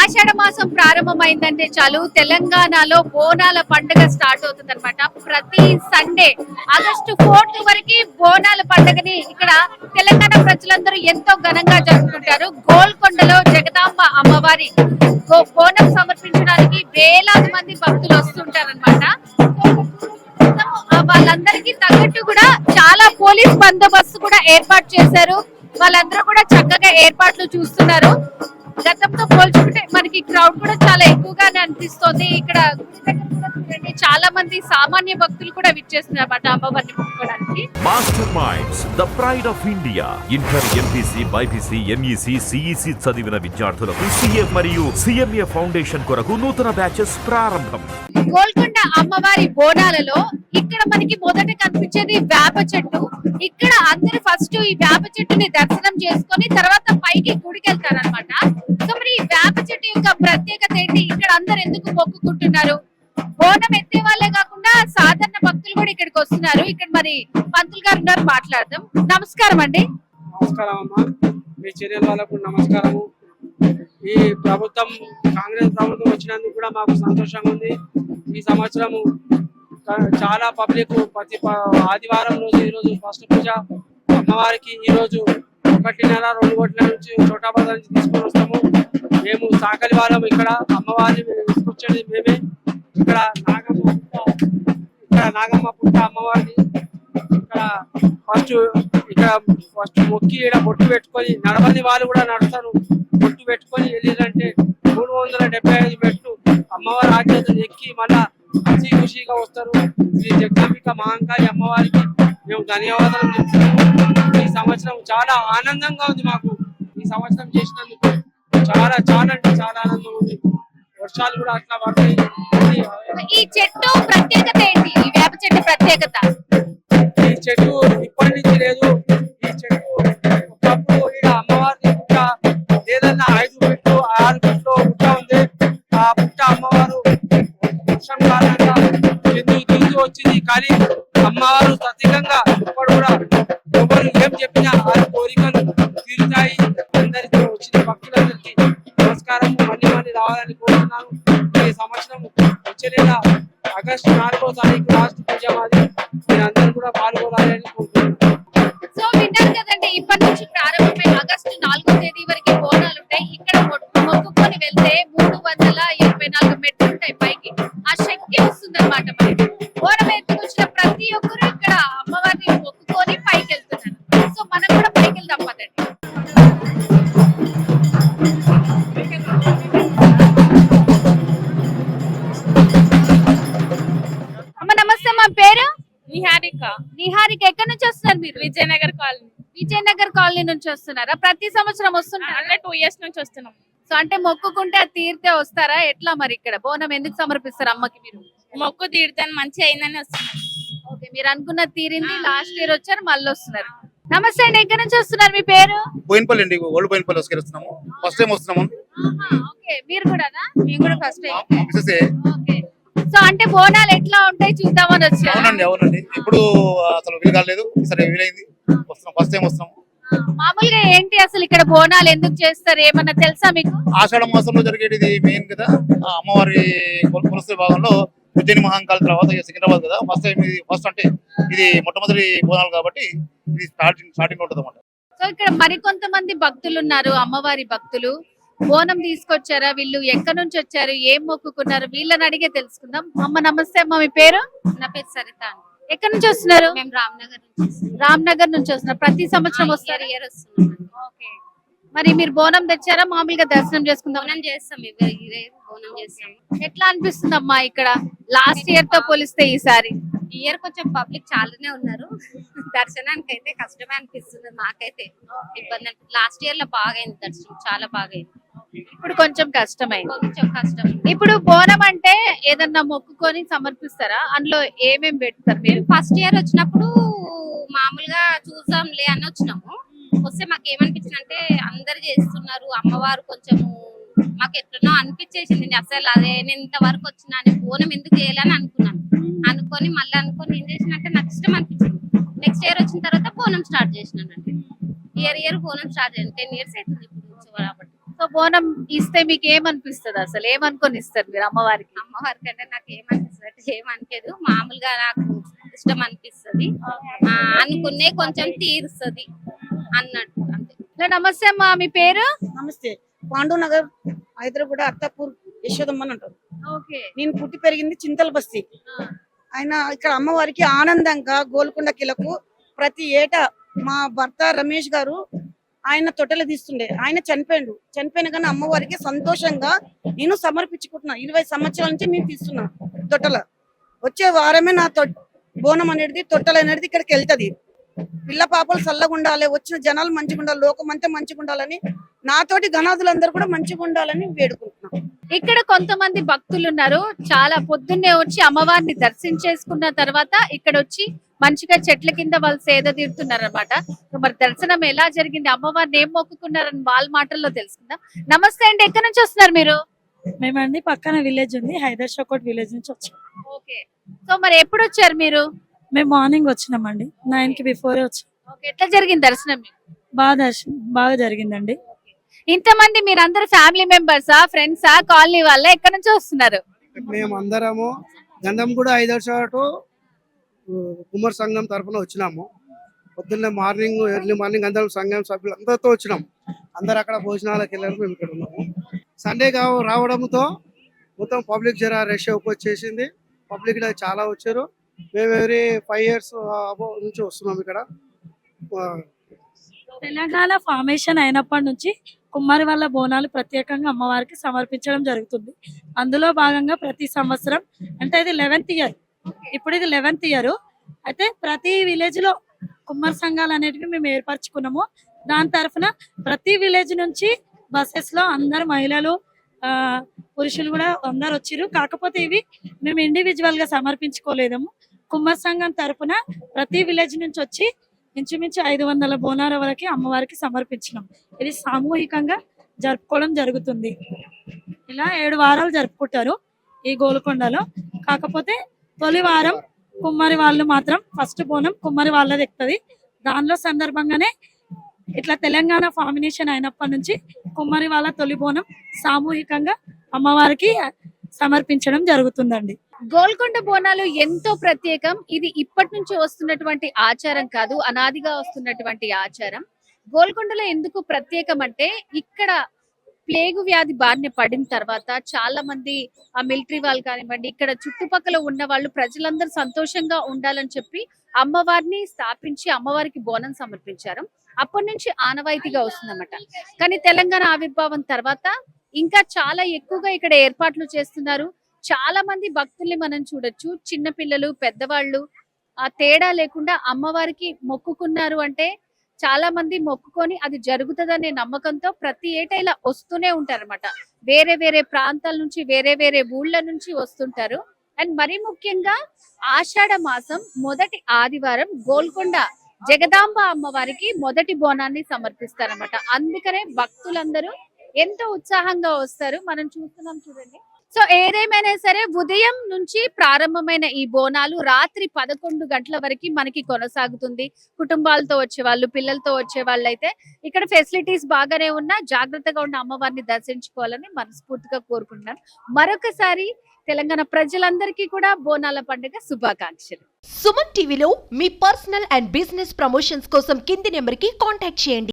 ఆషాఢ మాసం ప్రారంభమైందంటే చాలు తెలంగాణలో బోనాల పండుగ స్టార్ట్ అవుతుంది అనమాట. ప్రతి సండే ఆగస్టు 4 వరకు బోనాల పండుగని ఇక్కడ తెలంగాణ ప్రజలందరూ ఎంతో ఘనంగా జరుపుకుంటారు. గోల్కొండలో జగదాంబ అమ్మవారి బోనం సమర్పించడానికి వేలాది మంది భక్తులు వస్తుంటారు అనమాట. వాళ్ళందరికీ తగ్గట్టు కూడా చాలా పోలీస్ బందోబస్తు కూడా ఏర్పాటు చేశారు. వాళ్ళందరూ కూడా చక్కగా ఏర్పాట్లు చూస్తున్నారు. గతంతో పోల్చుకుంటే మనకి క్రౌడ్ కూడా చాలా ఎక్కువగానే అనిపిస్తోంది. ఇక్కడ చాలా మంది సామాన్య భక్తులు కూడా విచ్చేస్తున్నారు అన్నమాట అమ్మవారిని మొక్కుకోవడానికి. Master Minds the pride of India. Inter, MPC, BiPC, MEC, CEC చదివిన విద్యార్థులకు సిఏ మరియు సిఎంఏ ఫౌండేషన్ కొరకు నూతన బ్యాచెస్ ప్రారంభం. గోల్కొండ అమ్మవారి బోనాలలో ఇక్కడ మనకి మొదట కనిపించేది వేప చెట్టు. ఇక్కడ అందరూ ఫస్ట్ ఈ వేప చెట్టుని దర్శనం చేసుకొని తర్వాత పైకి గుడికి వెళ్తారు అనమాట. సో మరి ఈ వేప చెట్టు యొక్క ప్రత్యేకత ఏంటి? ఇక్కడ అందరు ఎందుకు మొక్కుకుంటున్నారు? బోనం ఎత్తే వాళ్ళే కాకుండా సాధారణ భక్తులు కూడా ఇక్కడికి వస్తున్నారు. ఇక్కడ మరి పంతులు గారు ఉన్నారు, మాట్లాడదాం. నమస్కారం అండి. నమస్కారం అమ్మా, మీ చర్యల వాళ్ళకు నమస్కారము. ఈ ప్రభుత్వం కాంగ్రెస్ ప్రభుత్వం వచ్చినందుకు కూడా మాకు సంతోషంగా ఉంది. ఈ సంవత్సరము చాలా పబ్లిక్ ప్రతి ఆదివారం రోజు ఈరోజు ఫస్ట్ పూజ అమ్మవారికి ఈరోజు 1.5-2 కోట్ల నుంచి చోటాబాద్ నుంచి తీసుకొని వస్తాము. మేము సాకలి వాళ్ళం. ఇక్కడ అమ్మవారిని తీసుకొచ్చేది మేమే. ఇక్కడ నాగమ్మ పుట్ట అమ్మవారిని ఇక్కడ ఫస్ట్ మొక్కి ఇక్కడ బొట్టు పెట్టుకొని నడవని వాళ్ళు కూడా నడుస్తారు. బొట్టు పెట్టుకొని వెళ్ళిరంటే 375 మెట్లు అమ్మవారి ఆజ్ఞతను ఎక్కి మళ్ళా ఖుషి ఖుషిగా వస్తారు. శ్రీ జగదాంబిక మహంకాళి అమ్మవారికి మేము ధన్యవాదాలు చెప్తున్నాము. ఈ సంవత్సరం చాలా ఆనందంగా ఉంది మాకు. ఈ సంవత్సరం చేసినందుకు చాలా చాలా అంటే చాలా ఆనందం ఉంది. వర్షాలు కూడా అట్లా పడతాయి. ఈ చెట్టు ప్రత్యేకత ఏంటి? ఈ వేప చెట్టు ప్రత్యేకత ఈ చెట్టు ఇప్పటి నుంచి లేదు. ఈ చెట్టు ఒకప్పుడు ఇక్కడ అమ్మవారి పుట్ట ఏదన్నా 5 ఫీట్లు 6 ఫీట్లు పుట్ట ఉంది. ఆ పుట్ట అమ్మవారు వర్షం కారణంగా దిగుతూ వచ్చింది. కానీ అమ్మవారు ప్రత్యేకంగా ఇప్పుడు కూడా ఎవరు ఏం చెప్పినా ఆ కోరికలు తీరుతాయి. అందరికీ వచ్చిన భక్తులందరికీ నమస్కారం. మళ్ళీ రావాలని కోరుతున్నాను. ఈ సంవత్సరం వచ్చే నెల ఆగస్టు 4వ తారీఖు లాస్ట్ పూజ మాది. మీరందరూ కూడా పాల్గొనాలని కోరుతున్నాను. సో విన్నారు కదండి, ఇప్పటి నుంచి ప్రారంభమై ఆగస్టు 4వ తేదీ వరకు బోనాలు ఉంటాయి. ఇక్కడ మొక్కుకొని వెళ్తే 384 మెట్లు ఉంటాయి పైకి. ఆ శక్తి వస్తుంది అనమాట. మరి బోనం ఎత్తుకొచ్చిన ప్రతి ఒక్కరు ఇక్కడ అమ్మవారిని మొక్కుకొని పైకి వెళ్తున్నారు. సో మనం కూడా పైకి వెళ్దాం పదండి. అమ్మ నమస్తే, మా పేరు నిహారిక. నిహారిక. ఎక్కడి నుంచి వస్తున్నారు మీరు? విజయనగర్ కాలనీ. విజయనగర్ కాలనీ నుంచి వస్తున్నారా? ప్రతి సంవత్సరం వస్తున్నారా? అంటే 2 ఇయర్స్ నుంచి వస్తున్నాం. సో అంటే మొక్కుకుంటే అది తీరితే వస్తారా? ఎట్లా మరి ఇక్కడ బోనం ఎందుకు సమర్పిస్తారు అమ్మకి మీరు? మొక్కు తీర్థాన్ని మంచి అయిందని వస్తున్నాం. ఓకే, మీరు అనుకున్నది తీరింది. లాస్ట్ ఇయర్ వచ్చారు, మళ్ళీ వస్తున్నారు. నమస్తే అండి, ఎక్కడి నుంచి వస్తున్నారు? మీ పేరు? బోయినపల్లి అండి, ఓల్డ్ బోయినపల్లి వస్తున్నాము. ఫస్ట్ టైం వస్తున్నాము. ఓకే, మీరు కూడానా? మేము కూడా ఫస్ట్ టైం. ఓకే, సో అంటే బోనాలు ఎట్లా ఉంటాయి చూద్దామని వచ్చారు. అవునండి అవునండి, ఇప్పుడు అసలు వీలు కాలేదు, సరే వీలైంది. వస్తున్నాం, ఫస్ట్ టైం వస్తున్నాము. మామూలుగా ఏంటి అసలు ఇక్కడ బోనాలు ఎందుకు చేస్తారు, ఏమన్నా తెలుసా మీకు? ఆషాఢ మాసంలో జరిగేది మెయిన్ కదా. అమ్మవారి కొలుసే భాగంలో ఉజ్జయిని మహంకాళి తర్వాత సికింద్రాబాద్ కదా. ఫస్ట్ అంటే ఇది మొట్టమొదటి బోనాలు కాబట్టి ఇది స్టార్టింగ్ ఉంటుంది అన్నమాట. సో ఇక్కడ మరికొంతమంది భక్తులు ఉన్నారు, అమ్మవారి భక్తులు. బోనం తీసుకొచ్చారా? వీళ్ళు ఎక్కడి నుంచి వచ్చారు, ఏం మొక్కుకున్నారు, వీళ్ళని అడిగే తెలుసుకుందాం. అమ్మ నమస్తే. అమ్మ మీ పేరు? నా పేరు సరిత. ఎక్కడి నుంచి వస్తున్నారు? మేము రామ్నగర్ నుంచి. రామ్నగర్ నుంచి వస్తున్నారు. ప్రతి సంవత్సరం వస్తారు? ఇయర్ వస్తున్నాం. ఓకే, మరి మీరు బోనం తెచ్చారా? మామూలుగా దర్శనం చేసుకుందాం బోనం చేస్తాం, బోనం చేస్తాం. ఎట్లా అనిపిస్తుంది అమ్మా ఇక్కడ లాస్ట్ ఇయర్ తో పోలిస్తే ఈసారి? ఈ ఇయర్ కొంచెం పబ్లిక్ చాలానే ఉన్నారు. దర్శనానికి అయితే కష్టమే అనిపిస్తుంది మాకైతే. ఇబ్బంది. లాస్ట్ ఇయర్ లో బాగా అయింది దర్శనం, చాలా బాగా అయింది. ఇప్పుడు కొంచెం కష్టమైంది. కొంచెం కష్టం. ఇప్పుడు బోనం అంటే ఏదన్నా మొక్కుకొని సమర్పిస్తారా? అందులో ఏమేం పెడతారు మీరు? ఫస్ట్ ఇయర్ వచ్చినప్పుడు మామూలుగా చూద్దాంలే అని వచ్చినాము. వస్తే మాకు ఏమనిపించింది అంటే అందరు చేస్తున్నారు, అమ్మవారు కొంచెము మాకు ఎట్లనో అనిపించేసింది. అసలు అదే నేను ఇంతవరకు వచ్చినా బోనం ఎందుకు చేయాలని అనుకున్నాను. అనుకొని మళ్ళీ ఏం చేసినట్టే నాకు ఇష్టం అనిపించింది. నెక్స్ట్ ఇయర్ వచ్చిన తర్వాత బోనం స్టార్ట్ చేసినానండి. ఇయర్ బోనం స్టార్ట్ చేయండి. 10 years అవుతుంది ఇప్పుడు నుంచి కాబట్టి. సో బోనం ఇస్తే మీకు ఏమనిపిస్తుంది, అసలు ఏమనుకొని ఇస్తారు మీరు అమ్మవారికి? అమ్మవారికి అంటే నాకు ఏమనిపిస్తుంది ఏమనిపించదు, మామూలుగా నాకు ఇష్టం అనిపిస్తుంది. అనుకునే కొంచెం తీరుస్తుంది అన్నట్టు అంతే. హలో, నమస్తే అమ్మా, మీ పేరు? నమస్తే. పాండూనగర్ హైదరాబాద్ అత్తాపూర్ యశోదమ్మ అని అంటారు. ఓకే. నేను పుట్టి పెరిగింది చింతల బస్తీ. ఆయన ఇక్కడ అమ్మవారికి ఆనందంగా గోల్కొండ కిలకు ప్రతి ఏటా మా భర్త రమేష్ గారు ఆయన తొట్టెలు తీస్తుండే. ఆయన చనిపోయిన కానీ అమ్మవారికి సంతోషంగా నేను సమర్పించుకుంటున్నా. 20 సంవత్సరాల నుంచి మేము తీస్తున్నా తొట్టెల. వచ్చే వారమే నా బోనం అనేది తొట్టెలు అనేది ఇక్కడికి వెళ్తది. పిల్ల పాపలు చల్లగా ఉండాలి, వచ్చిన జనాలు మంచిగా ఉండాలి, లోకం అంతా మంచిగా ఉండాలని, నాతోటి గణాదులందరూ కూడా మంచిగా ఉండాలని వేడుకుంటున్నాం. ఇక్కడ కొంతమంది భక్తులు ఉన్నారు, చాలా పొద్దున్నే వచ్చి అమ్మవారిని దర్శించేసుకున్న తర్వాత ఇక్కడ వచ్చి మంచిగా చెట్ల కింద వాళ్ళు సేద తీరుతున్నారు అనమాట. మరి దర్శనం ఎలా జరిగింది, అమ్మవారిని ఏం మొక్కుకున్నారని వాళ్ళ మాటల్లో తెలుసుకుందాం. నమస్తే అండి, ఎక్కడి నుంచి వస్తున్నారు మీరు? మేమండి పక్కన విలేజ్ ఉంది, హైదర్ విలేజ్ నుంచి వచ్చాం. ఓకే. సో మరి ఎప్పుడు వచ్చారు మీరు? మేము మార్నింగ్ వచ్చినామండి, 9 కి బిఫోర్ వచ్చాం. ఓకే. ఎట్లా జరిగింది దర్శనం మీకు? బాగా జరిగిందండి. ఇంతమంది మీరందరూ ఫ్యామిలీ మెంబర్సా, ఫ్రెండ్సా, కాలనీ వాళ్ళ, ఎక్కడి నుంచి వస్తున్నారు? మేము అందరము గంధంగూడ ఐదర్షాటు కుమార్ సంఘం తరఫున వచ్చినాము. పొద్దున్నే ఎర్లీ మార్నింగ్ అందరం సంఘం సభ్యులు అందరితో వచ్చినాం. అందరు అక్కడ భోజనాలకు వెళ్ళారు, మేము ఇక్కడ ఉన్నాము. సండే రావడంతో మొత్తం పబ్లిక్ జర రష్ వచ్చేసింది. పబ్లిక్ చాలా వచ్చారు. మేము ఎవ్రీ 5 years నుంచి వస్తున్నాం ఇక్కడ. తెలంగాణ ఫార్మేషన్ అయినప్పటి నుంచి కుమ్మరి వాళ్ళ బోనాలు ప్రత్యేకంగా అమ్మవారికి సమర్పించడం జరుగుతుంది. అందులో భాగంగా ప్రతి సంవత్సరం, అంటే ఇది 11th year, ఇప్పుడు ఇది 11th year. అయితే ప్రతి విలేజ్ లో కుమ్మరి సంఘాలు అనేటివి మేము ఏర్పరచుకున్నాము. దాని తరఫున ప్రతి విలేజ్ నుంచి బస్సెస్ లో అందరు మహిళలు పురుషులు కూడా అందరు వచ్చిర్రు. కాకపోతే ఇవి మేము ఇండివిజువల్ గా సమర్పించుకోలేదము. కుమ్మరి సంఘం తరఫున ప్రతి విలేజ్ నుంచి వచ్చి ఇంచుమించు 500 బోనాల వరకు అమ్మవారికి సమర్పించినాం. ఇది సామూహికంగా జరుపుకోవడం జరుగుతుంది. ఇలా 7 వారాలు జరుపుకుంటారు ఈ గోల్కొండలో. కాకపోతే తొలి వారం కుమ్మరి వాళ్ళు మాత్రం ఫస్ట్ బోనం కుమ్మరి వాళ్ళది ఎక్కుతుంది. దానిలో సందర్భంగానే ఇట్లా తెలంగాణ ఫార్మినేషన్ అయినప్పటి నుంచి కుమ్మరి వాళ్ళ తొలి బోనం సామూహికంగా అమ్మవారికి సమర్పించడం జరుగుతుందండి. గోల్కొండ బోనాలు ఎంతో ప్రత్యేకం. ఇది ఇప్పటి నుంచి వస్తున్నటువంటి ఆచారం కాదు, అనాదిగా వస్తున్నటువంటి ఆచారం. గోల్కొండలో ఎందుకు ప్రత్యేకం అంటే ఇక్కడ ప్లేగు వ్యాధి బారిన పడిన తర్వాత చాలా మంది ఆ మిలిటరీ వాళ్ళు కానివ్వండి, ఇక్కడ చుట్టుపక్కల ఉన్న వాళ్ళు ప్రజలందరూ సంతోషంగా ఉండాలని చెప్పి అమ్మవారిని స్థాపించి అమ్మవారికి బోనం సమర్పించారు. అప్పటి నుంచి ఆనవాయితీగా వస్తుందన్నమాట. కానీ తెలంగాణ ఆవిర్భావం తర్వాత ఇంకా చాలా ఎక్కువగా ఇక్కడ ఏర్పాట్లు చేస్తున్నారు. చాలా మంది భక్తుల్ని మనం చూడొచ్చు, చిన్న పిల్లలు, పెద్దవాళ్ళు ఆ తేడా లేకుండా అమ్మవారికి మొక్కుకున్నారు అంటే చాలా మంది మొక్కుకొని అది జరుగుతుందనే నమ్మకంతో ప్రతి ఏటా ఇలా వస్తూనే ఉంటారన్నమాట. వేరే వేరే ప్రాంతాల నుంచి, వేరే వేరే ఊళ్ళ నుంచి వస్తుంటారు. అండ్ మరీ ముఖ్యంగా ఆషాఢ మాసం మొదటి ఆదివారం గోల్కొండ జగదాంబ అమ్మవారికి మొదటి బోనాన్ని సమర్పిస్తారన్నమాట. అందుకనే భక్తులందరూ ఎంతో ఉత్సాహంగా వస్తారు. మనం చూస్తున్నాం చూడండి. సో ఏదేమైనా సరే ఉదయం నుంచి ప్రారంభమైన ఈ బోనాలు రాత్రి 11 గంటల వరకు మనకి కొనసాగుతుంది. కుటుంబాలతో వచ్చే వాళ్ళు, పిల్లలతో వచ్చే వాళ్ళు అయితే ఇక్కడ ఫెసిలిటీస్ బాగానే ఉన్నా జాగ్రత్తగా ఉన్న అమ్మవారిని దర్శించుకోవాలని మనస్ఫూర్తిగా కోరుకుంటున్నాను. మరొకసారి తెలంగాణ ప్రజలందరికీ కూడా బోనాల పండుగ శుభాకాంక్షలు. సుమన్ టీవీలో మీ పర్సనల్ అండ్ బిజినెస్ ప్రమోషన్స్ కోసం కింది నెంబర్కి కాంటాక్ట్ చేయండి.